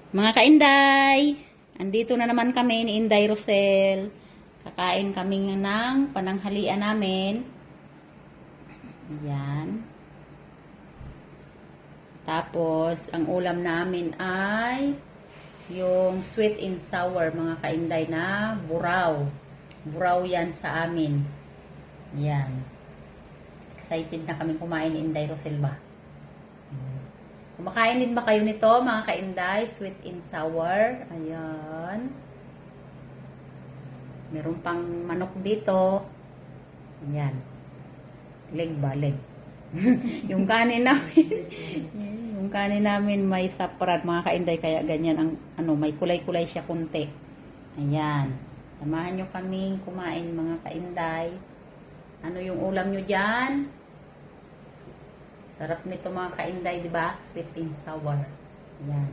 Mga kainday, andito na naman kami ni Inday Rosel. Kakain kami ng pananghalian namin. Ayan. Tapos, ang ulam namin ay yung sweet and sour, mga kainday, na buraw. Buraw yan sa amin. Ayan. Excited na kami kumain ni Inday Rosel ba? Kumakain din ba kayo nito, mga kainday? Sweet and sour. Ayan. Meron pang manok dito. Ayan. Leg ba? Leg. Yung kanin namin. Yung kanin namin may saprat, mga kainday. Kaya ganyan ang may kulay-kulay siya kunti. Ayan. Samahan nyo kaming kumain, mga kainday. Ano yung ulam nyo dyan? Sarap nito, mga kainday, di ba? Sweet and sour. Ayan.